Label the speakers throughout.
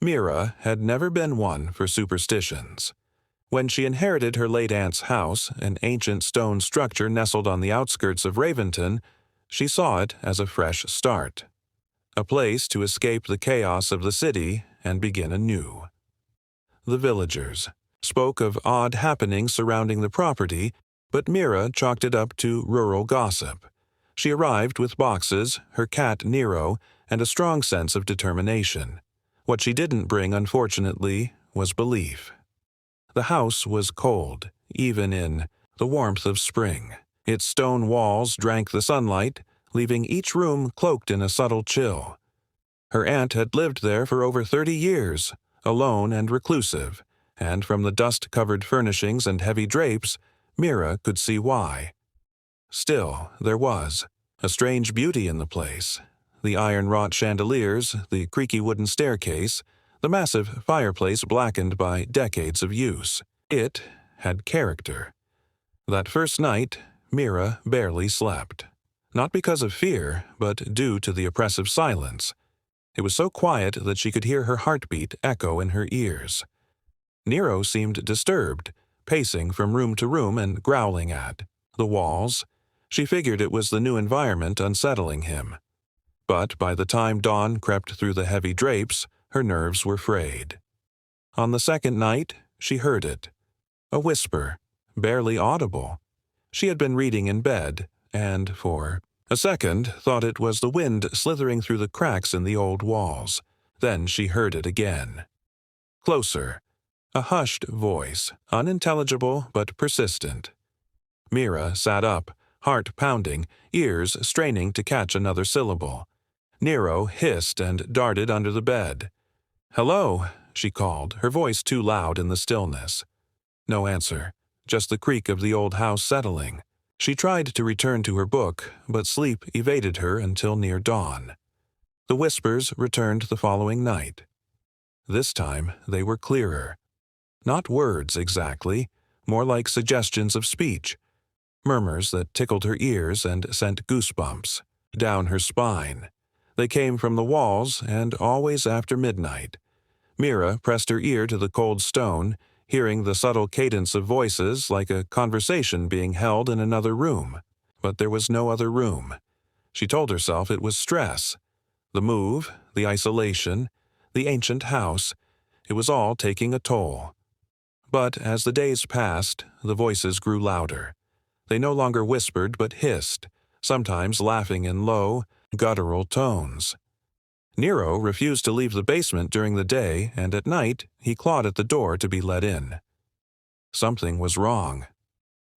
Speaker 1: Mira had never been one for superstitions. When she inherited her late aunt's house, an ancient stone structure nestled on the outskirts of Raventon, she saw it as a fresh start. A place to escape the chaos of the city and begin anew. The villagers spoke of odd happenings surrounding the property, but Mira chalked it up to rural gossip. She arrived with boxes, her cat Nero, and a strong sense of determination. What she didn't bring, unfortunately, was belief. The house was cold, even in the warmth of spring. Its stone walls drank the sunlight, leaving each room cloaked in a subtle chill. Her aunt had lived there for over 30 years, alone and reclusive, and from the dust-covered furnishings and heavy drapes, Mira could see why. Still, there was a strange beauty in the place. The iron-wrought chandeliers, the creaky wooden staircase, the massive fireplace blackened by decades of use. It had character. That first night, Mira barely slept. Not because of fear, but due to the oppressive silence. It was so quiet that she could hear her heartbeat echo in her ears. Nero seemed disturbed, pacing from room to room and growling at the walls. She figured it was the new environment unsettling him. But by the time dawn crept through the heavy drapes, her nerves were frayed. On the second night, she heard it. A whisper, barely audible. She had been reading in bed, and for a second thought it was the wind slithering through the cracks in the old walls. Then she heard it again. Closer. A hushed voice, unintelligible but persistent. Mira sat up, heart pounding, ears straining to catch another syllable. Nero hissed and darted under the bed. "Hello," she called, her voice too loud in the stillness. No answer, just the creak of the old house settling. She tried to return to her book, but sleep evaded her until near dawn. The whispers returned the following night. This time they were clearer. Not words exactly, more like suggestions of speech. Murmurs that tickled her ears and sent goosebumps down her spine. They came from the walls, and always after midnight. Mira pressed her ear to the cold stone, hearing the subtle cadence of voices like a conversation being held in another room. But there was no other room. She told herself it was stress. The move, the isolation, the ancient house, it was all taking a toll. But as the days passed, the voices grew louder. They no longer whispered but hissed, sometimes laughing in low, guttural tones. Nero refused to leave the basement during the day, and at night he clawed at the door to be let in. Something was wrong.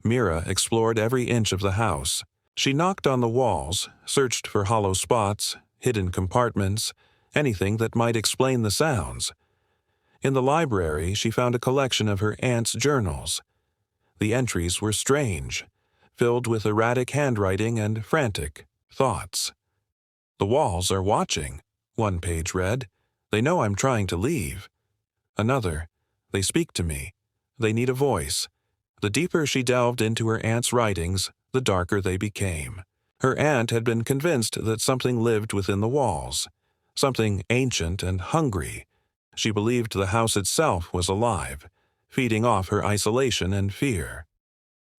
Speaker 1: Mira explored every inch of the house. She knocked on the walls, searched for hollow spots, hidden compartments, anything that might explain the sounds. In the library, she found a collection of her aunt's journals. The entries were strange, filled with erratic handwriting and frantic thoughts. "The walls are watching," one page read. "They know I'm trying to leave." Another, "They speak to me. They need a voice." The deeper she delved into her aunt's writings, the darker they became. Her aunt had been convinced that something lived within the walls, something ancient and hungry. She believed the house itself was alive, feeding off her isolation and fear.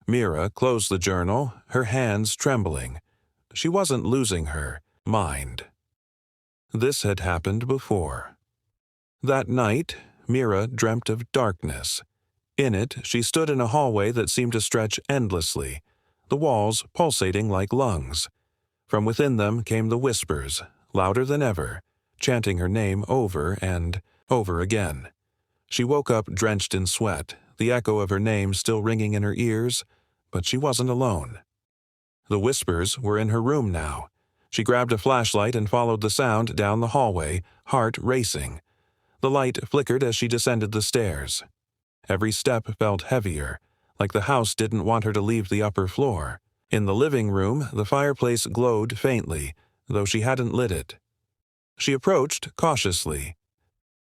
Speaker 1: Mira closed the journal, her hands trembling. She wasn't losing her mind. This had happened before. That night, Mira dreamt of darkness. In it, she stood in a hallway that seemed to stretch endlessly, the walls pulsating like lungs. From within them came the whispers, louder than ever, chanting her name over and over again. She woke up drenched in sweat, the echo of her name still ringing in her ears, but she wasn't alone. The whispers were in her room now. She grabbed a flashlight and followed the sound down the hallway, heart racing. The light flickered as she descended the stairs. Every step felt heavier, like the house didn't want her to leave the upper floor. In the living room, the fireplace glowed faintly, though she hadn't lit it. She approached cautiously.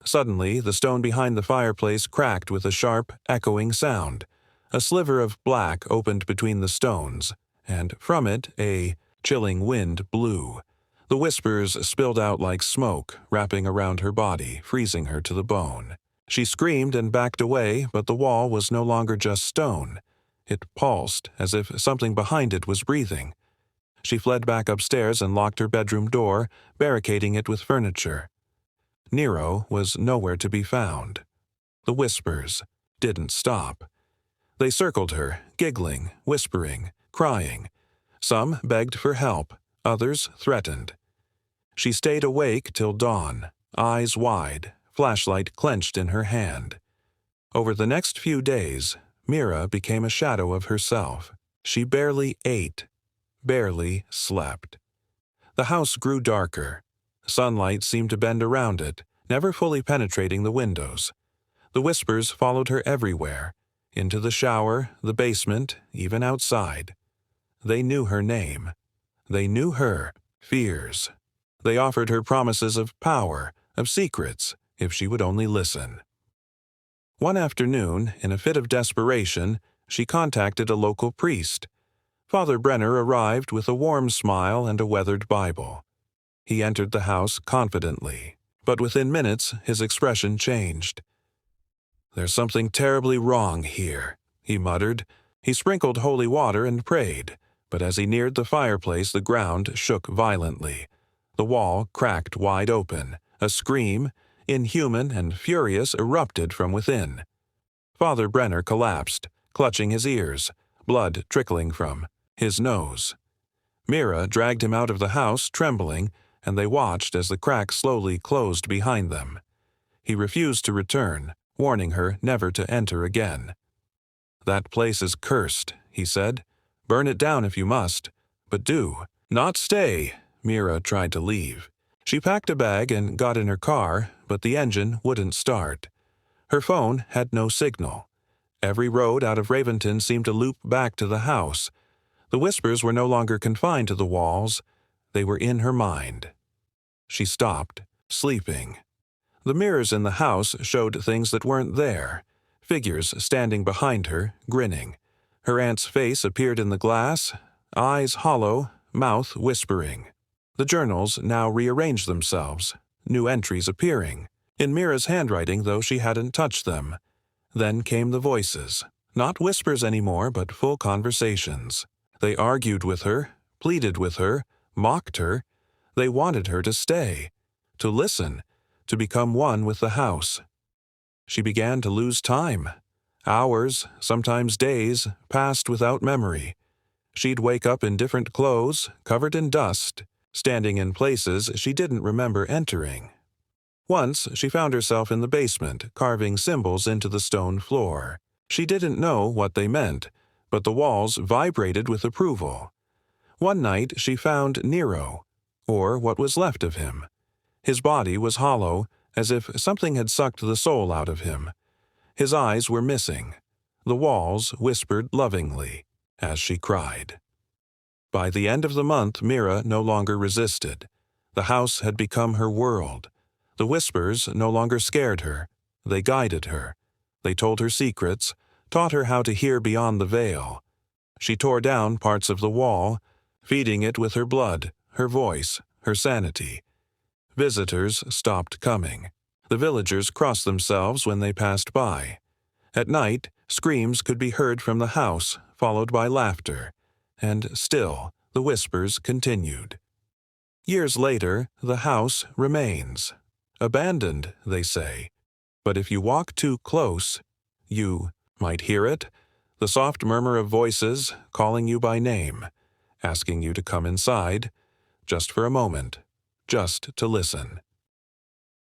Speaker 1: Suddenly, the stone behind the fireplace cracked with a sharp, echoing sound. A sliver of black opened between the stones, and from it a chilling wind blew. The whispers spilled out like smoke, wrapping around her body, freezing her to the bone. She screamed and backed away, but the wall was no longer just stone. It pulsed, as if something behind it was breathing. She fled back upstairs and locked her bedroom door, barricading it with furniture. Nero was nowhere to be found. The whispers didn't stop. They circled her, giggling, whispering, crying. Some begged for help, others threatened. She stayed awake till dawn, eyes wide, flashlight clenched in her hand. Over the next few days, Mira became a shadow of herself. She barely ate, barely slept. The house grew darker. Sunlight seemed to bend around it, never fully penetrating the windows. The whispers followed her everywhere, into the shower, the basement, even outside. They knew her name. They knew her fears. They offered her promises of power, of secrets, if she would only listen. One afternoon, in a fit of desperation, she contacted a local priest. Father Brenner arrived with a warm smile and a weathered Bible. He entered the house confidently, but within minutes his expression changed. "There's something terribly wrong here," he muttered. He sprinkled holy water and prayed, but as he neared the fireplace the ground shook violently. The wall cracked wide open. A scream, inhuman and furious, erupted from within. Father Brenner collapsed, clutching his ears, blood trickling from his nose. Mira dragged him out of the house, trembling, and they watched as the crack slowly closed behind them. He refused to return, warning her never to enter again. "That place is cursed," he said. "Burn it down if you must, but do not stay." Mira tried to leave. She packed a bag and got in her car, but the engine wouldn't start. Her phone had no signal. Every road out of Raventon seemed to loop back to the house. The whispers were no longer confined to the walls. They were in her mind. She stopped, sleeping. The mirrors in the house showed things that weren't there. Figures standing behind her, grinning. Her aunt's face appeared in the glass, eyes hollow, mouth whispering. The journals now rearranged themselves, new entries appearing, in Mira's handwriting though she hadn't touched them. Then came the voices, not whispers anymore but full conversations. They argued with her, pleaded with her, mocked her. They wanted her to stay, to listen, to become one with the house. She began to lose time. Hours, sometimes days, passed without memory. She'd wake up in different clothes, covered in dust, standing in places she didn't remember entering. Once she found herself in the basement, carving symbols into the stone floor. She didn't know what they meant, but the walls vibrated with approval. One night she found Nero, or what was left of him. His body was hollow, as if something had sucked the soul out of him. His eyes were missing. The walls whispered lovingly, as she cried. By the end of the month, Mira no longer resisted. The house had become her world. The whispers no longer scared her. They guided her. They told her secrets, taught her how to hear beyond the veil. She tore down parts of the wall, feeding it with her blood, her voice, her sanity. Visitors stopped coming. The villagers crossed themselves when they passed by. At night, screams could be heard from the house, followed by laughter. And still, the whispers continued. Years later, the house remains. Abandoned, they say. But if you walk too close, you might hear it, the soft murmur of voices calling you by name, asking you to come inside, just for a moment, just to listen.